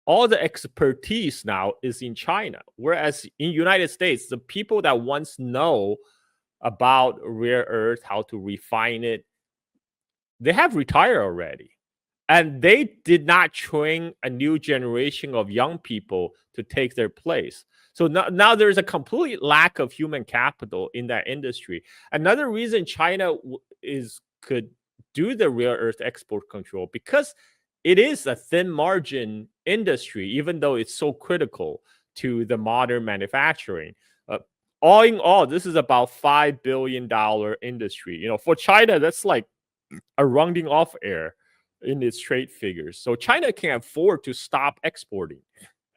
all the expertise now is in China. Whereas in United States, the people that once know about rare earth, how to refine it, they have retired already. And they did not train a new generation of young people to take their place. So now there's a complete lack of human capital in that industry. Another reason China could do the rare earth export control, because it is a thin margin industry, even though it's so critical to the modern manufacturing. Uh, all in all, this is about $5 billion industry. For China, that's like a rounding off error in its trade figures. So China can afford to stop exporting.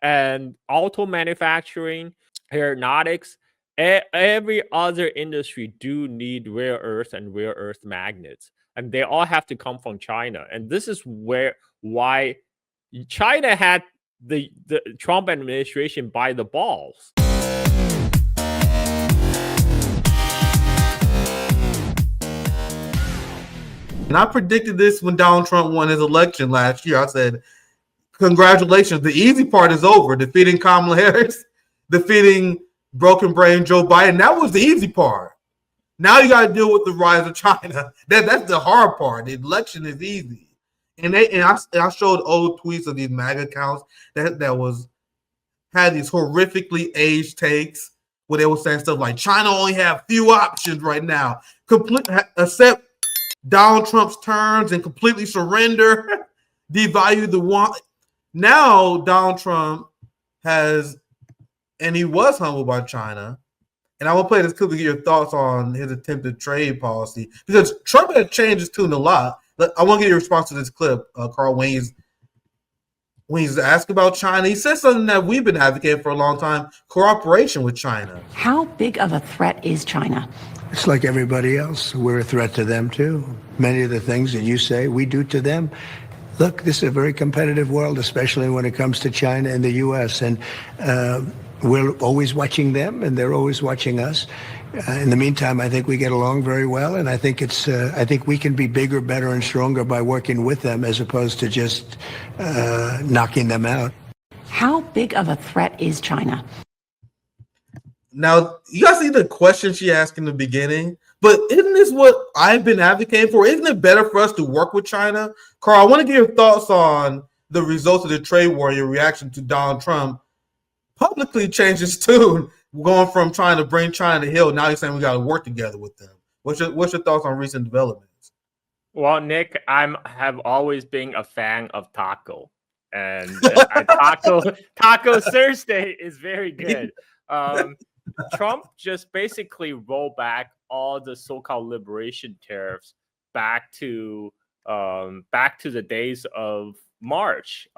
And auto manufacturing, aeronautics, every other industry do need rare earth and rare earth magnets. And they all have to come from China. And this is why China had the Trump administration by the balls. And I predicted this when Donald Trump won his election last year. I said, congratulations, the easy part is over. Defeating Kamala Harris, defeating broken brain Joe Biden. That was the easy part. Now you got to deal with the rise of China. That's the hard part. The election is easy. And I showed old tweets of these MAGA accounts that had these horrifically aged takes where they were saying stuff like China only have few options right now. Accept Donald Trump's terms and completely surrender, devalue the one. Now Donald Trump he was humbled by China. And I will play this clip to get your thoughts on his attempted trade policy, because Trump had changed his tune a lot. I want to get your response to this clip, Carl. When he's asked about China, he said something that we've been advocating for a long time: cooperation with China. How big of a threat is China? It's like everybody else. We're a threat to them, too. Many of the things that you say, we do to them. Look, this is a very competitive world, especially when it comes to China and the U.S., and we're always watching them, and they're always watching us. In the meantime, I think we get along very well, and I think we can be bigger, better, and stronger by working with them as opposed to just knocking them out. How big of a threat is China? Now, you guys see the question she asked in the beginning, but isn't this what I've been advocating for? Isn't it better for us to work with China? Carl, I want to get your thoughts on the results of the trade war, your reaction to Donald Trump publicly changed his tune, going from trying to bring China to heel. Now he's saying we got to work together with them. What's your thoughts on recent developments? Well, Nick, have always been a fan of taco, and Taco Thursday is very good. Trump just basically rolled back all the so-called liberation tariffs back to the days of March.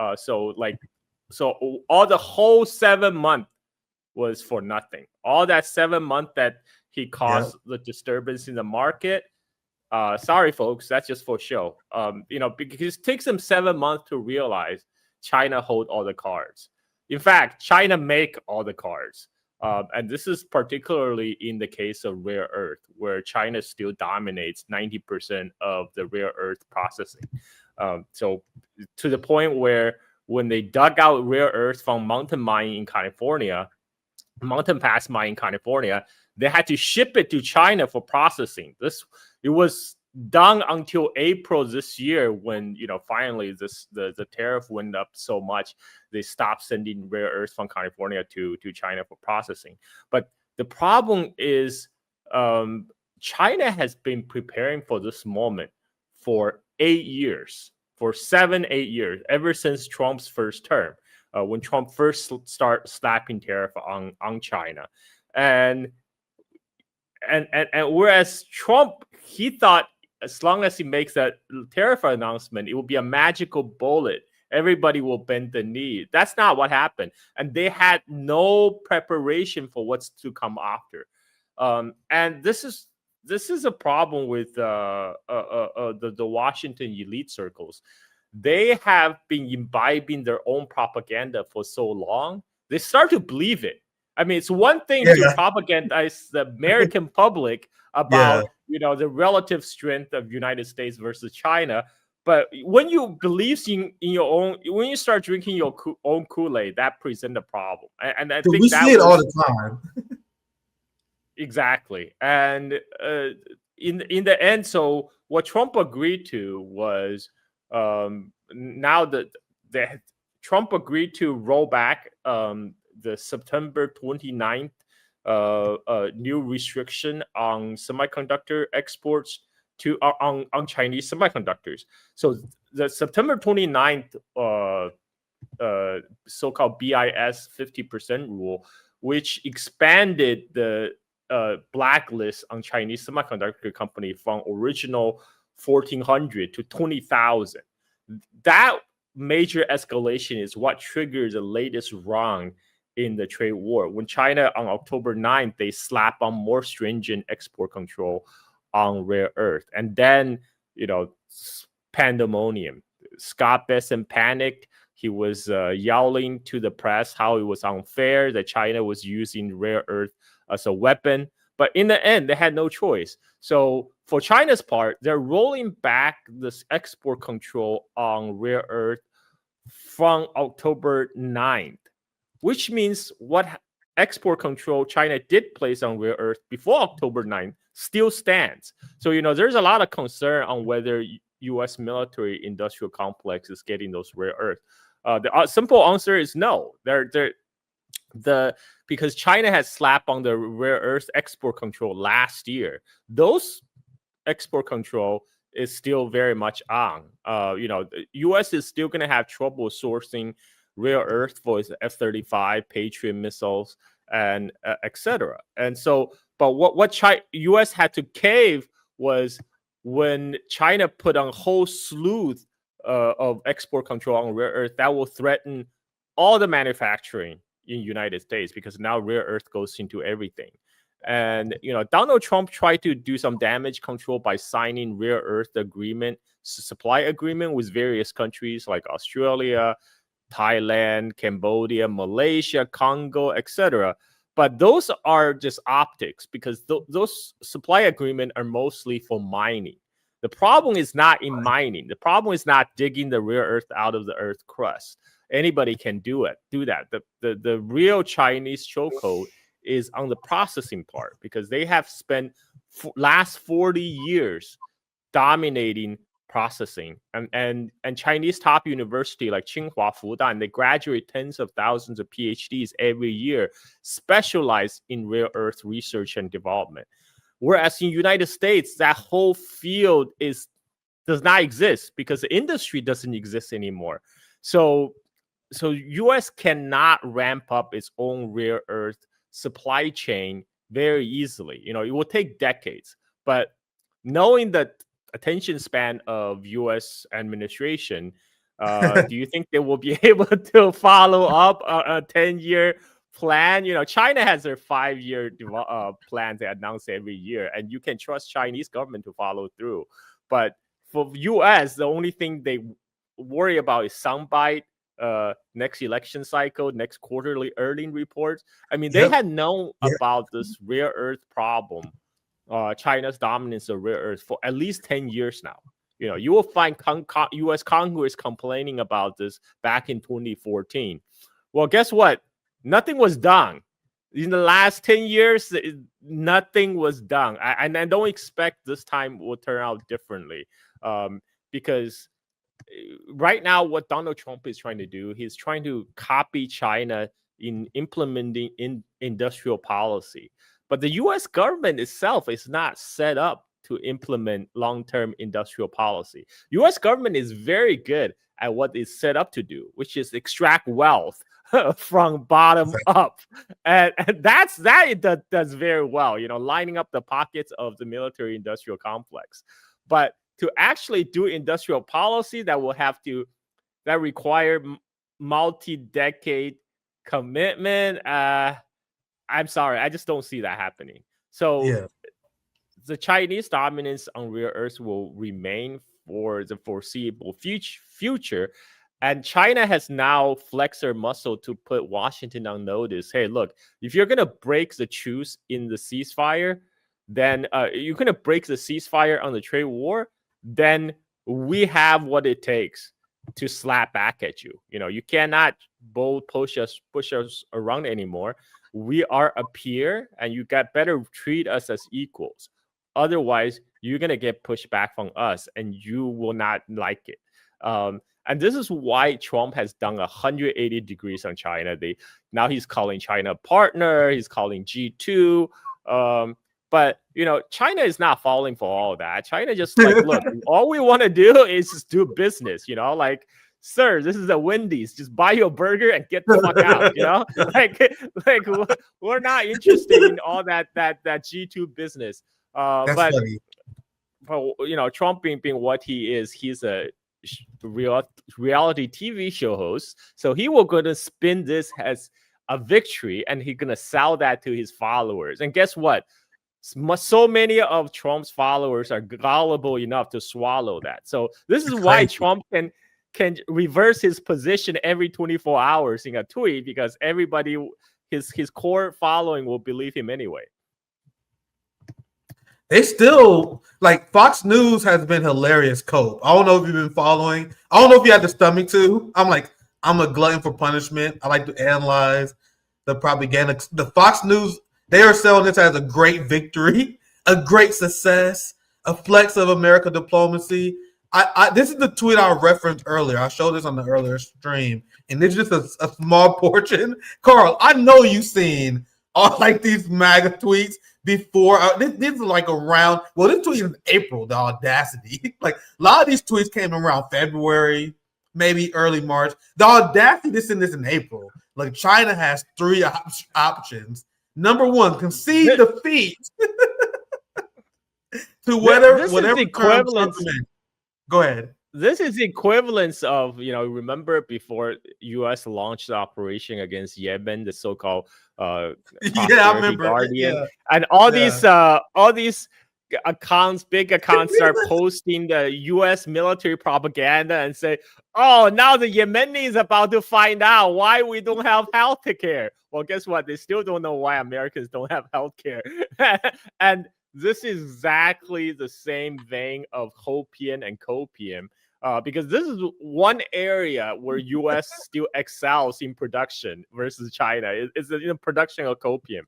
So all the whole 7 month was for nothing. All that 7 month that he caused the disturbance in the market. Sorry, folks, that's just for show. Because it takes them 7 months to realize China hold all the cards. In fact, China make all the cards. And this is particularly in the case of rare earth, where China still dominates 90% of the rare earth processing. So to the point where when they dug out rare earth from mountain pass mine in California, they had to ship it to China for processing. It was done until April this year, when finally the tariff went up so much they stopped sending rare earth from California to China for processing. But the problem is China has been preparing for this moment for 8 years, for 7-8 years, ever since Trump's first term, when Trump first started slapping tariff on China. And whereas Trump, he thought as long as he makes that tariff announcement, it will be a magical bullet. Everybody will bend the knee. That's not what happened. And they had no preparation for what's to come after. And this is a problem with the Washington elite circles. They have been imbibing their own propaganda for so long, they start to believe it. I mean, it's one thing to propagandize the American public about the relative strength of United States versus China, But when you believe in your own, when you start drinking your own Kool-Aid, that presents a problem. And I So think we that see it all was the time. exactly. And in the end, so what Trump agreed to was now that the Trump agreed to roll back the September 29th new restriction on semiconductor exports to on Chinese semiconductors. So the September 29th so-called BIS 50% rule, which expanded the blacklist on Chinese semiconductor company from original 1,400 to 20,000. That major escalation is what triggered the latest round in the trade war. When China on October 9th, they slap on more stringent export control on rare earth. And then, pandemonium. Scott Bessent panicked. He was yelling to the press how it was unfair that China was using rare earth as a weapon. But in the end, they had no choice. So for China's part, they're rolling back this export control on rare earth from October 9th, which means what export control China did place on rare earth before October 9th still stands. So, there's a lot of concern on whether U.S. military industrial complex is getting those rare earth. The simple answer is no. Because China has slapped on the rare earth export control last year. Those export control is still very much on. The U.S. is still going to have trouble sourcing rare earth for its F-35, Patriot missiles, and etc. And so, but what U.S. had to cave was when China put on a whole slew of export control on rare earth that will threaten all the manufacturing in United States, because now rare earth goes into everything. And Donald Trump tried to do some damage control by signing rare earth supply agreement with various countries like Australia, Thailand, Cambodia, Malaysia, Congo, etc. But those are just optics, because those supply agreements are mostly for mining. The problem is not in mining. The problem is not digging the rare earth out of the earth crust. Anybody can do that. The real Chinese chokehold is on the processing part, because they have spent last 40 years dominating processing, and Chinese top university like Tsinghua, Fudan, they graduate tens of thousands of PhDs every year, specialize in rare earth research and development. Whereas in the United States, that whole field does not exist, because the industry doesn't exist anymore. So U.S. cannot ramp up its own rare earth supply chain very easily. It will take decades. But knowing the attention span of U.S. administration, do you think they will be able to follow up a 10-year plan? China has their 5-year plan they announce every year, and you can trust Chinese government to follow through. But for U.S., the only thing they worry about is soundbite, next election cycle, next quarterly earning reports. I mean, they had known about this rare earth problem, China's dominance of rare earth, for at least 10 years now. You will find U.S. Congress complaining about this back in 2014. Well, guess what? Nothing was done. In the last 10 years, nothing was done. And I don't expect this time will turn out differently, because right now, what Donald Trump is trying to do, he's trying to copy China in implementing industrial policy. But the U.S. government itself is not set up to implement long-term industrial policy. U.S. government is very good at what it's set up to do, which is extract wealth from bottom up, and that it does very well. Lining up the pockets of the military-industrial complex, but to actually do industrial policy that require multi-decade commitment, I'm sorry, I just don't see that happening. So the Chinese dominance on rare earth will remain for the foreseeable future. And China has now flexed their muscle to put Washington on notice. Hey, look, if you're going to break the truce in the ceasefire, then you're going to break the ceasefire on the trade war, then we have what it takes to slap back at you. You cannot push us around anymore. We are a peer, and you got better treat us as equals. Otherwise, you're gonna get pushed back from us, and you will not like it. And this is why Trump has done 180 degrees on China. Now he's calling China a partner. He's calling G2. But China is not falling for all that. China just like, look, all we want to do is just do business. Like, sir, this is a Wendy's. Just buy your burger and get the fuck out. Like we're not interested in all that G2 business. That's but funny. But Trump being what he is, he's a reality TV show host. So he will going to spin this as a victory, and he's gonna sell that to his followers. And guess what? So many of Trump's followers are gullible enough to swallow that. So this is why Trump can reverse his position every 24 hours in a tweet, because everybody, his core following, will believe him anyway. They still, like, Fox News has been hilarious cope. I don't know if you've been following. I don't know if you had the stomach to. I'm a glutton for punishment. I like to analyze the propaganda. The Fox News, they are selling this as a great victory, a great success, a flex of American diplomacy. This is the tweet I referenced earlier. I showed this on the earlier stream, and it's just a small portion. Carl, I know you've seen all like these MAGA tweets before. This is like around, well, this tweet is April, the audacity. Like, a lot of these tweets came around February, maybe early March. The audacity to send this in April. Like, China has three options. Number one, concede defeat to whatever equivalent. Go ahead. This is the equivalence of, remember before U.S. launched the operation against Yemen, the so-called I remember. Guardian, Yeah. and all these big accounts start posting the U.S. military propaganda and say, "Oh, now the Yemenis about to find out why we don't have health care." Well, guess what? They still don't know why Americans don't have health care, and this is exactly the same vein of hopium and copium. Because this is one area where U.S. still excels in production versus China. It's the production of copium,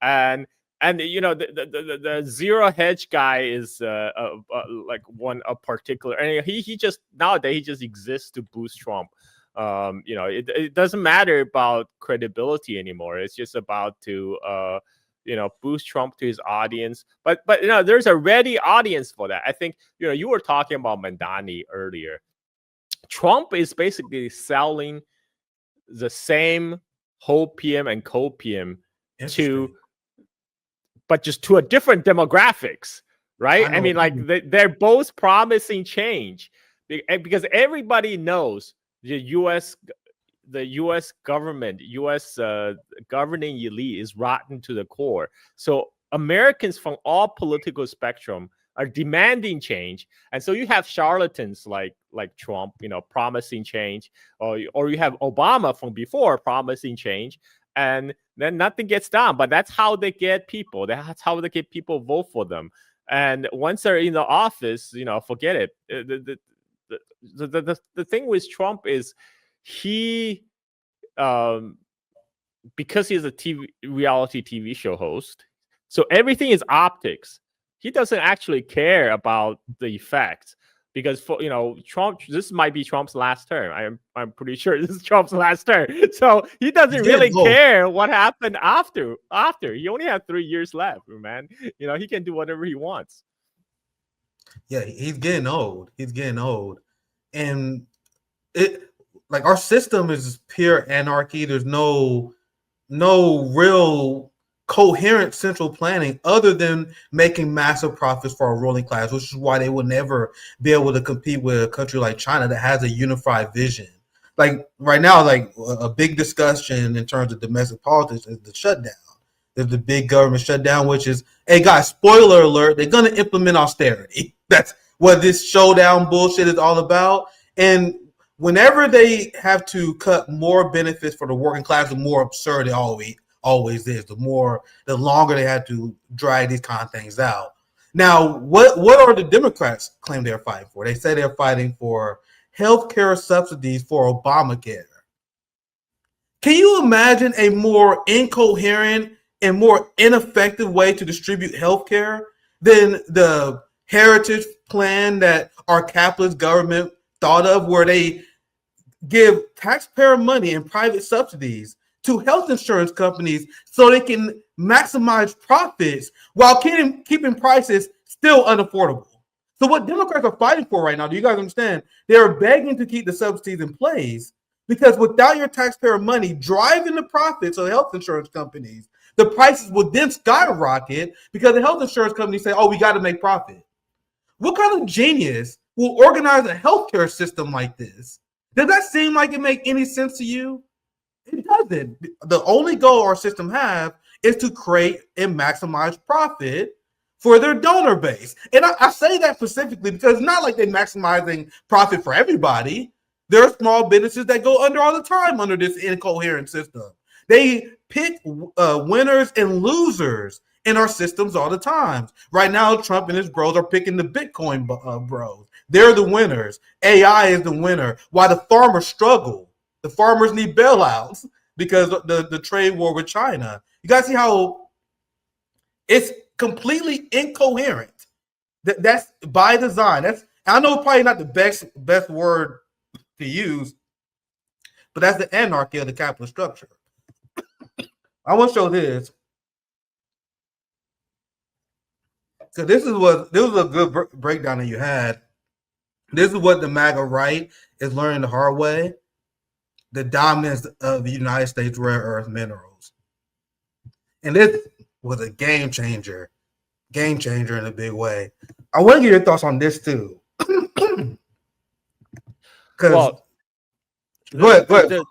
and the zero hedge guy is like a particular, and he just nowadays he just exists to boost Trump. It doesn't matter about credibility anymore. It's just about to boost Trump to his audience. But there's a ready audience for that. I think, you were talking about Mandani earlier. Trump is basically selling the same hopium and copium but just to a different demographics, right? I mean, like they're both promising change because everybody knows the U.S. government, U.S. Governing elite is rotten to the core. So Americans from all political spectrum are demanding change, and so you have charlatans like Trump, promising change, or you have Obama from before promising change, and then nothing gets done. But that's how they get people. That's how they get people vote for them. And once they're in the office, forget it. The thing with Trump is he, because he's a reality TV show host, so everything is optics. He doesn't actually care about the effects, because for Trump, this might be Trump's last term. I'm pretty sure this is Trump's last term. So he doesn't really care what happened after. He only had 3 years left, man. He can do whatever he wants. Yeah, he's getting old. And it, like, our system is pure anarchy. There's no real coherent central planning other than making massive profits for our ruling class, which is why they will never be able to compete with a country like China that has a unified vision. Like right now, like a big discussion in terms of domestic politics is the shutdown. There's the big government shutdown, which is, hey guys, spoiler alert, they're going to implement austerity. That's what this showdown bullshit is all about. And whenever they have to cut more benefits for the working class, the more absurd it always is, the longer they have to drag these kind of things out. Now, what are the Democrats claim they're fighting for? They say they're fighting for health care subsidies for Obamacare. Can you imagine a more incoherent and more ineffective way to distribute health care than the heritage plan that our capitalist government thought of, where they give taxpayer money and private subsidies to health insurance companies so they can maximize profits while keeping prices still unaffordable? So what Democrats are fighting for right now, do you guys understand? They're begging to keep the subsidies in place because without your taxpayer money driving the profits of health insurance companies, the prices will then skyrocket because the health insurance companies say, oh, we got to make profit. What kind of genius will organize a healthcare system like this? Does that seem like it make any sense to you? It doesn't. The only goal our system have is to create and maximize profit for their donor base. And I say that specifically because it's not like they're maximizing profit for everybody. There are small businesses that go under all the time under this incoherent system. They pick winners and losers in our systems all the time. Right now, Trump and his bros are picking the Bitcoin bros. They're the winners. AI is the winner. While the farmers struggle. The farmers need bailouts because the trade war with China. You guys see how it's completely incoherent. That's by design. I know probably not the best word to use, but that's the anarchy of the capitalist structure. I want to show this. So this was a good breakdown that you had. This is what the MAGA right is learning the hard way: the dominance of the United States rare earth minerals. And this was a game changer in a big way. I want to get your thoughts on this too. Well, go ahead.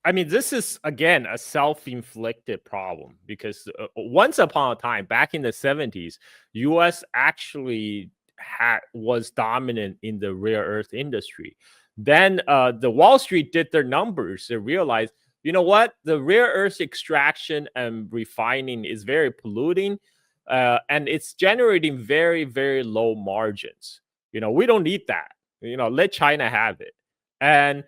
I mean, this is, again, a self-inflicted problem because once upon a time, back in the 70s, U.S. actually was dominant in the rare earth industry. Then the Wall Street did their numbers and realized, you know what? The rare earth extraction and refining is very polluting, and it's generating very, very low margins. We don't need that. Let China have it. And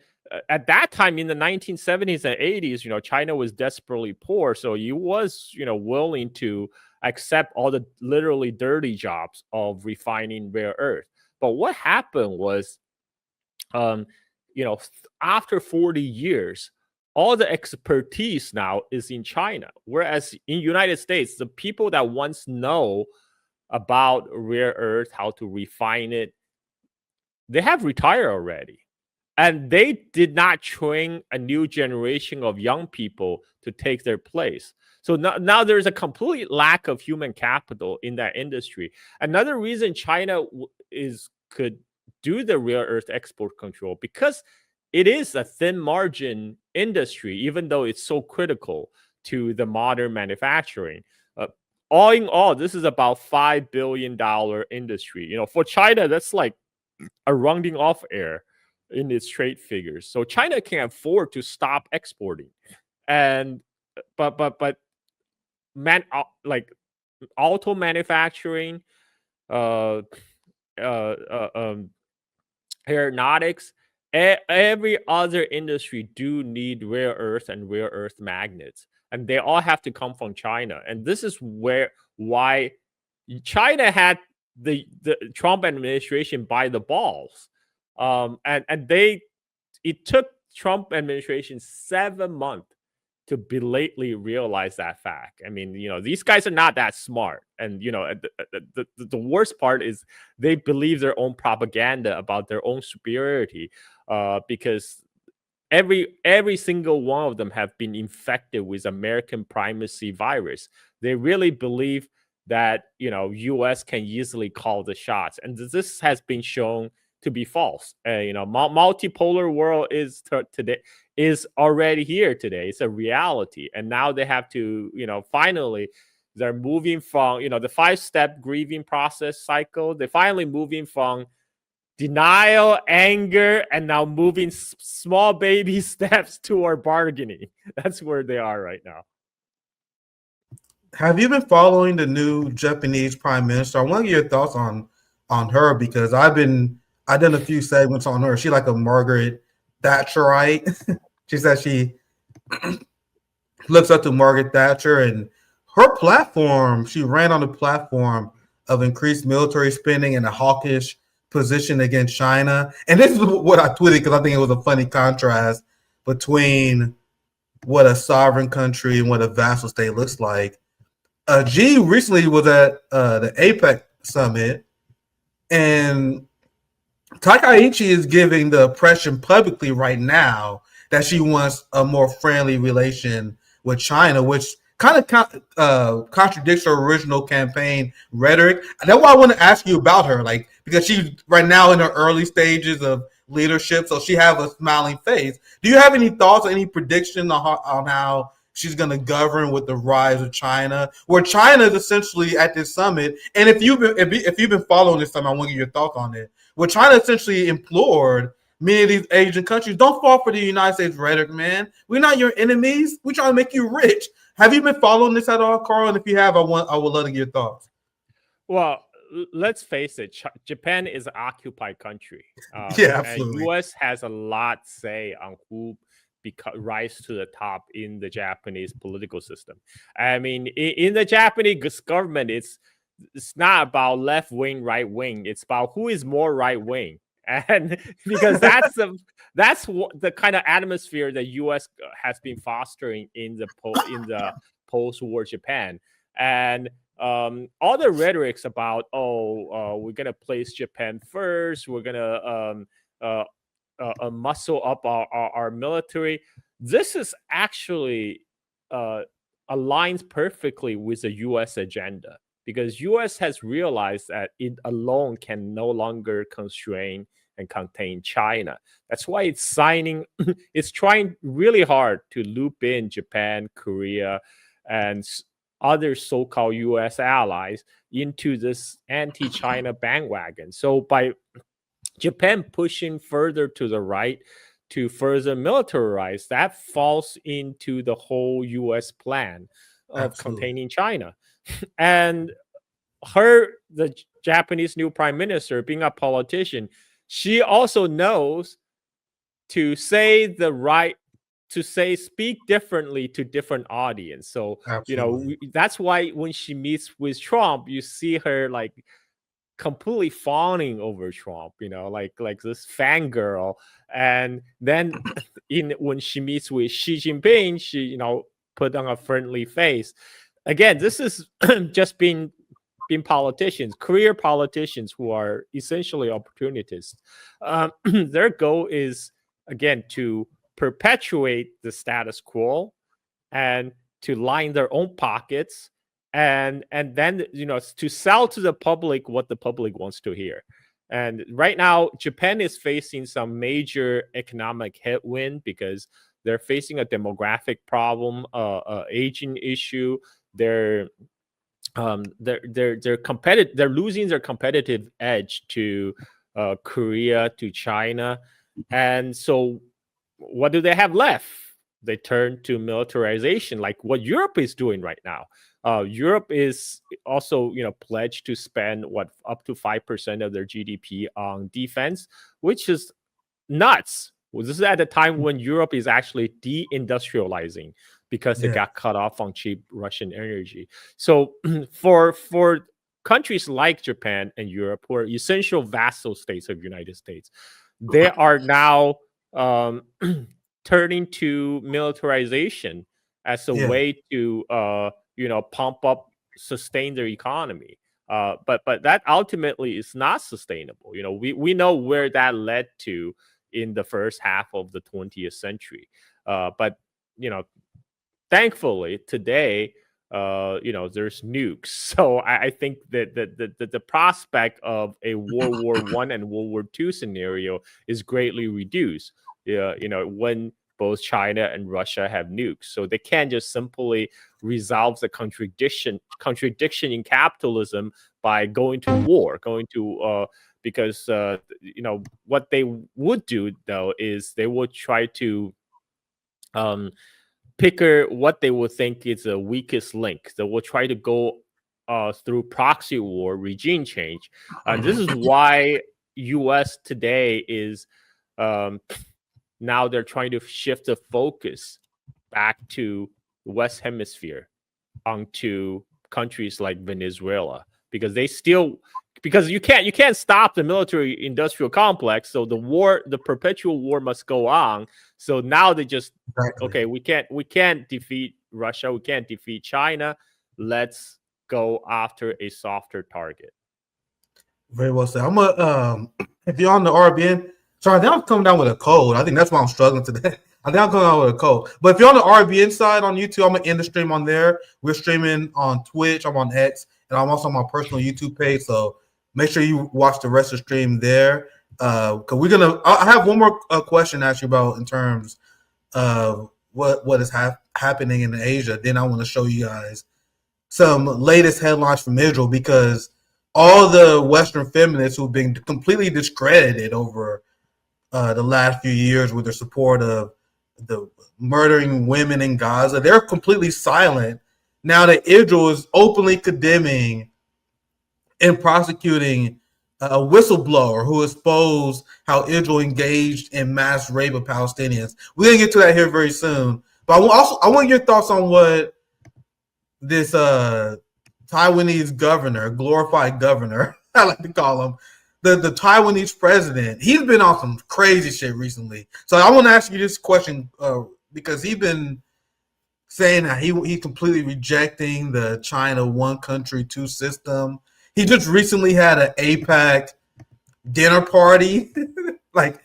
at that time in the 1970s and 80s, China was desperately poor. So he was, willing to accept all the literally dirty jobs of refining rare earth. But what happened was, after 40 years, all the expertise now is in China. Whereas in United States, the people that once know about rare earth, how to refine it, they have retired already. And they did not train a new generation of young people to take their place. So now there's a complete lack of human capital in that industry. Another reason China could do the rare earth export control, because it is a thin margin industry, even though it's so critical to the modern manufacturing. All in all, this is about $5 billion industry. For China, that's like a rounding off error in its trade figures. So China can afford to stop exporting. And but auto manufacturing, aeronautics, every other industry do need rare earth and rare earth magnets, and they all have to come from China. And this is why China had the Trump administration by the balls. It took Trump administration 7 months to belatedly realize that fact. I mean, these guys are not that smart. And, the worst part is they believe their own propaganda about their own superiority, because every single one of them have been infected with American primacy virus. They really believe that, U.S. can easily call the shots. And this has been shown to be false. Multipolar world is already here today. It's a reality. And now they have to, finally, they're moving from, the 5-step grieving process cycle. They're finally moving from denial, anger, and now moving small baby steps toward bargaining. That's where they are right now. Have you been following the new Japanese Prime Minister? I want to get your thoughts on her because I done a few segments on her. She like a Margaret Thatcherite. She said she looks up to Margaret Thatcher, and her platform, she ran on the platform of increased military spending and a hawkish position against China. And this is what I tweeted because I think it was a funny contrast between what a sovereign country and what a vassal state looks like. G recently was at the APEC summit, and Takaichi is giving the impression publicly right now that she wants a more friendly relation with China, which kind of contradicts her original campaign rhetoric. And that's why I want to ask you about her, like because she's right now in her early stages of leadership, so she have a smiling face. Do you have any thoughts or any prediction on how she's going to govern with the rise of China, where China is essentially at this summit? And if you've been following this summit, I want to get your thoughts on it. Where China essentially implored many of these Asian countries, don't fall for the United States rhetoric, man. We're not your enemies. We're trying to make you rich. Have you been following this at all, Carl? And if you have, I would love to get your thoughts. Well, let's face it, Japan is an occupied country. Yeah, And absolutely. U.S. has a lot say on who rise to the top in the Japanese political system. I mean, in the Japanese government, it's not about left wing, right wing. It's about who is more right wing, and because that's what the kind of atmosphere that U.S. has been fostering in the post-war Japan. And all the rhetorics about we're gonna place Japan first, we're gonna muscle up our military. This is actually aligns perfectly with the U.S. agenda, because U.S. has realized that it alone can no longer constrain and contain China. That's why it's signing, it's trying really hard to loop in Japan, Korea, and other so-called U.S. allies into this anti-China bandwagon. So by Japan pushing further to the right to further militarize, that falls into the whole U.S. plan of Absolutely. containing China. And the Japanese new prime minister, being a politician, she also knows to speak differently to different audience. So Absolutely. that's why when she meets with Trump, you see her like completely fawning over Trump, like this fangirl. And then when she meets with Xi Jinping, she put on a friendly face. Again, this is just being politicians, career politicians who are essentially opportunists. Their goal is, again, to perpetuate the status quo and to line their own pockets, and then to sell to the public what the public wants to hear. And right now Japan is facing some major economic headwind because they're facing a demographic problem, aging issue. They're they're losing their competitive edge to Korea, to China. And so what do they have left? They turn to militarization, like what Europe is doing right now. Europe is also, pledged to spend up to 5% of their GDP on defense, which is nuts. Well, this is at a time when Europe is actually deindustrializing because it Yeah. got cut off on cheap Russian energy. So for countries like Japan and Europe, who are essential vassal states of the United States, they are now turning to militarization as a Yeah. way to pump up, sustain their economy. But that ultimately is not sustainable. We know where that led to in the first half of the 20th century. But thankfully today, there's nukes. So I think that the prospect of a World War I and World War II scenario is greatly reduced. When both China and Russia have nukes, so they can't just simply resolve the contradiction in capitalism by going to war, because what they would do though is they would try to picker what they will think is the weakest link. They will try to go through proxy war, regime change. And this is why U.S. today is now they're trying to shift the focus back to the West Hemisphere onto countries like Venezuela, because they still, because you can't stop the military industrial complex, so the perpetual war must go on. So now they just okay, we can't defeat Russia, we can't defeat China, let's go after a softer target. Very well said. I'm if you're on the RBN, sorry, I think I'm coming down with a cold. I think that's why I'm struggling today. I think I'm coming down with a cold. But if you're on the RBN side on YouTube, I'm gonna end the stream on there. We're streaming on Twitch, I'm on X, and I'm also on my personal YouTube page. So make sure you watch the rest of the stream there. Because I have one more question to ask you about in terms of what is happening in Asia. Then I want to show you guys some latest headlines from Israel, because all the Western feminists who've been completely discredited over the last few years with their support of the murdering women in Gaza, they're completely silent now that Israel is openly condemning and prosecuting a whistleblower who exposed how Israel engaged in mass rape of Palestinians. We're going to get to that here very soon. But I want your thoughts on what this Taiwanese governor, glorified governor, I like to call him, the Taiwanese president, he's been on some crazy shit recently. So I want to ask you this question because he's been saying that he's completely rejecting the China one country, two system. He just recently had an APAC dinner party. Like,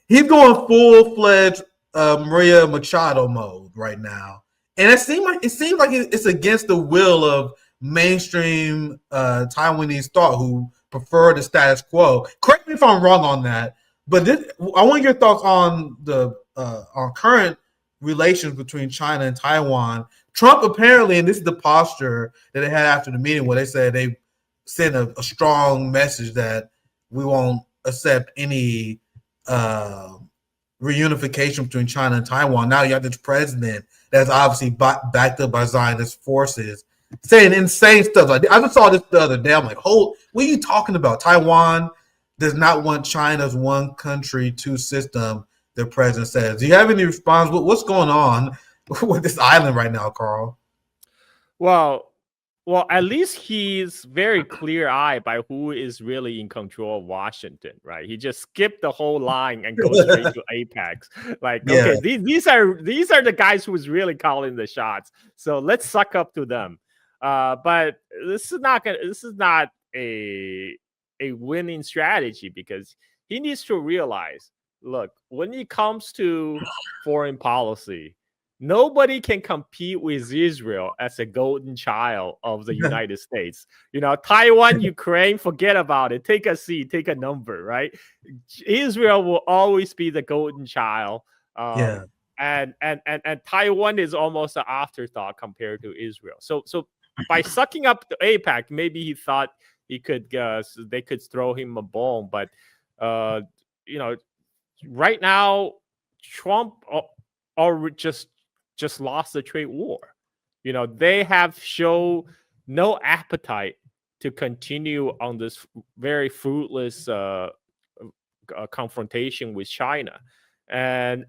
he's going full-fledged Maria Machado mode right now. And it seems like it's against the will of mainstream Taiwanese thought who prefer the status quo. Correct me if I'm wrong on that, but I want your thoughts on on current relations between China and Taiwan. Trump apparently, and this is the posture that they had after the meeting, where they said they sent a strong message that we won't accept any reunification between China and Taiwan. Now you have this president that's obviously backed up by Zionist forces saying insane stuff. Like, I just saw this the other day. I'm like, what are you talking about? Taiwan does not want China's one country, two system, the president says. Do you have any response? What's going on with this island right now, Carl? Well, at least he's very clear-eyed by who is really in control of Washington, right? He just skipped the whole line and goes straight to Apex. Like, yeah. Okay, these are the guys who's really calling the shots. So let's suck up to them. But this is not a winning strategy, because he needs to realize, look, when it comes to foreign policy, nobody can compete with Israel as a golden child of the United States. You know, Taiwan, Ukraine, forget about it. Take a seat, take a number, right? Israel will always be the golden child. And Taiwan is almost an afterthought compared to Israel. So by sucking up the APAC, maybe he thought they could throw him a bone. But you know, right now, Trump just lost the trade war. You know, they have shown no appetite to continue on this very fruitless confrontation with China. And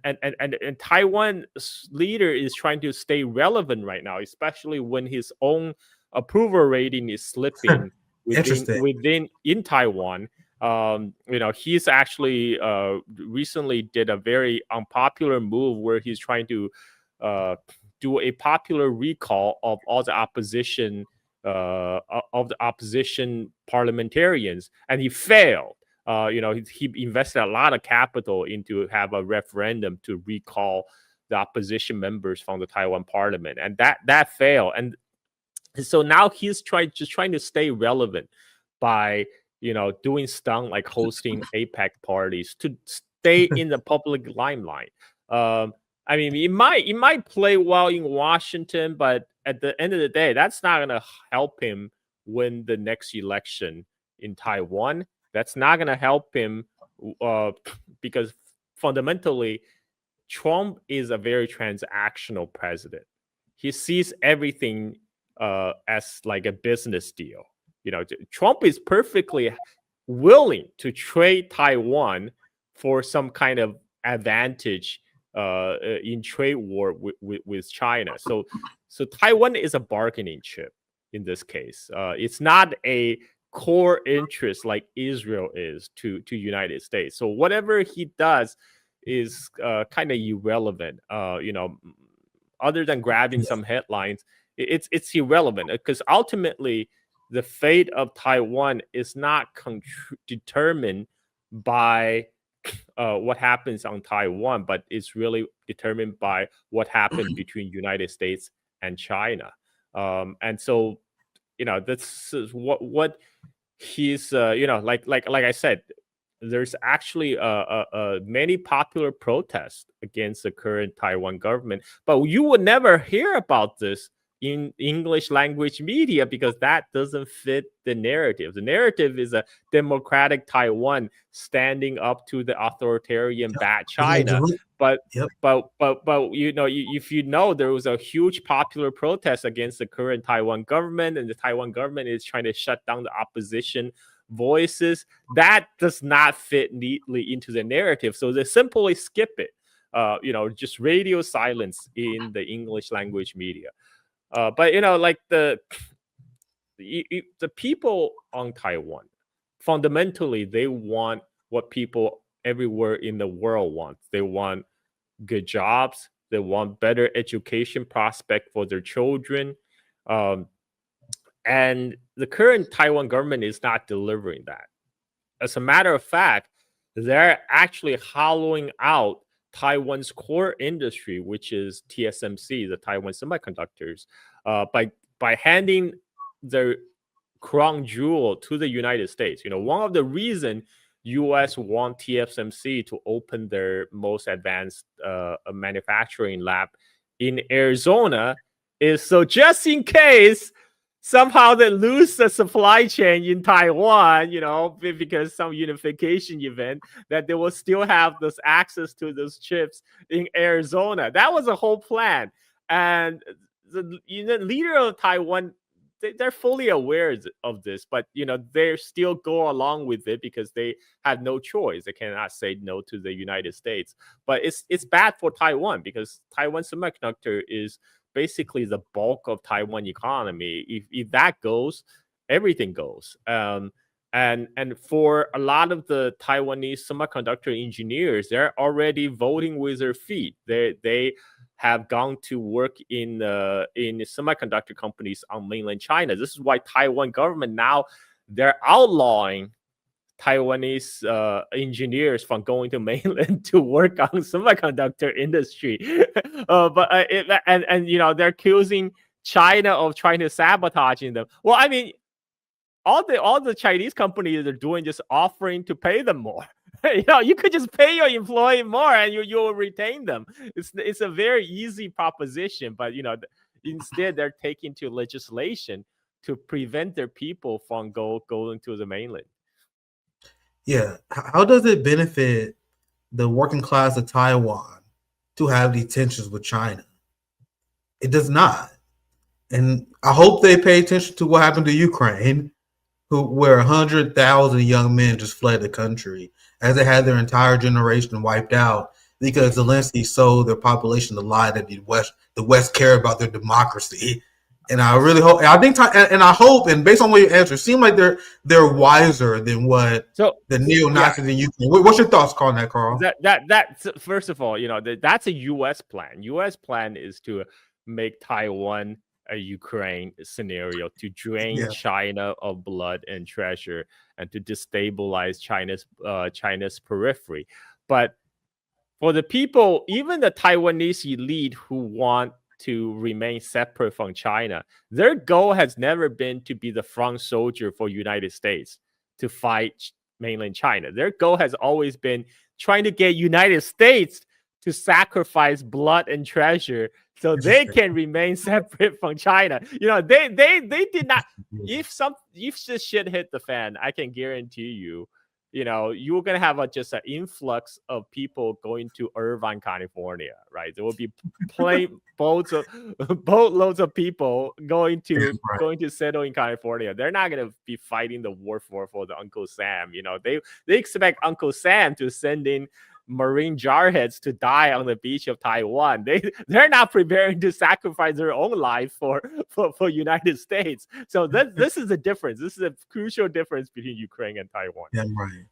Taiwan's leader is trying to stay relevant right now, especially when his own approval rating is slipping in Taiwan. You know, he's actually recently did a very unpopular move where he's trying to do a popular recall of all the opposition parliamentarians, and he failed. You know, he invested a lot of capital into have a referendum to recall the opposition members from the Taiwan parliament, and that failed. And so now he's trying to stay relevant by, you know, doing stunt like hosting APEC parties to stay in the public limelight. I mean, it might play well in Washington, but at the end of the day, that's not going to help him win the next election in Taiwan. That's not going to help him because fundamentally, Trump is a very transactional president. He sees everything as like a business deal. Trump is perfectly willing to trade Taiwan for some kind of advantage in trade war with China. So Taiwan is a bargaining chip in this case. It's not a core interest like Israel is to United States. So whatever he does is kind of irrelevant. Other than grabbing some headlines, it's irrelevant because ultimately the fate of Taiwan is not determined by what happens on Taiwan, but it's really determined by what happened between United States and China. And so, this is what he's, like I said, there's actually many popular protests against the current Taiwan government, but you would never hear about this in English language media because that doesn't fit the narrative. The narrative is a democratic Taiwan standing up to the authoritarian bad China. But if there was a huge popular protest against the current Taiwan government, and the Taiwan government is trying to shut down the opposition voices, that does not fit neatly into the narrative. So they simply skip it. Just radio silence in the English language media. But like the people on Taiwan, fundamentally, they want what people everywhere in the world want. They want good jobs. They want better education prospect for their children. And the current Taiwan government is not delivering that. As a matter of fact, they're actually hollowing out Taiwan's core industry, which is TSMC, the Taiwan Semiconductors, by handing their crown jewel to the United States. One of the reasons U.S. want TSMC to open their most advanced manufacturing lab in Arizona is so just in case somehow they lose the supply chain in Taiwan, because some unification event, that they will still have this access to those chips in Arizona. That was a whole plan. And the leader of Taiwan, they're fully aware of this, but they still go along with it because they have no choice. They cannot say no to the United States. But it's bad for Taiwan because Taiwan Semiconductor is basically the bulk of Taiwan economy. If that goes, everything goes. And for a lot of the Taiwanese semiconductor engineers, they're already voting with their feet. They have gone to work in semiconductor companies on mainland China. This is why Taiwan government now, they're outlawing Taiwanese engineers from going to mainland to work on semiconductor industry. They're accusing China of trying to sabotaging them. Well, I mean, all the Chinese companies are doing just offering to pay them more. You could just pay your employee more and you'll retain them. It's a very easy proposition, but instead they're taking to legislation to prevent their people from going to the mainland. Yeah. How does it benefit the working class of Taiwan to have these tensions with China? It does not. And I hope they pay attention to what happened to Ukraine, where 100,000 young men just fled the country as they had their entire generation wiped out because Zelensky sold their population the lie that the West cared about their democracy. And I really hope, and based on what you answered, it seems like they're wiser than what the neo-Nazis in Ukraine. What's your thoughts on that, Carl? That first of all, that's a U.S. plan. U.S. plan is to make Taiwan a Ukraine scenario, to drain China of blood and treasure and to destabilize China's periphery. But for the people, even the Taiwanese elite who want to remain separate from China, their goal has never been to be the front soldier for United States to fight mainland China. Their goal has always been trying to get United States to sacrifice blood and treasure so they can remain separate from China. They did not. If this shit hit the fan, I can guarantee you, you're gonna have just an influx of people going to Irvine, California, right? There will be boatloads of people going to settle in California. They're not gonna be fighting the war for the Uncle Sam. They expect Uncle Sam to send in Marine jarheads to die on the beach of Taiwan. They're not preparing to sacrifice their own life for United States. So this is a difference. This is a crucial difference between Ukraine and Taiwan. Yeah, right.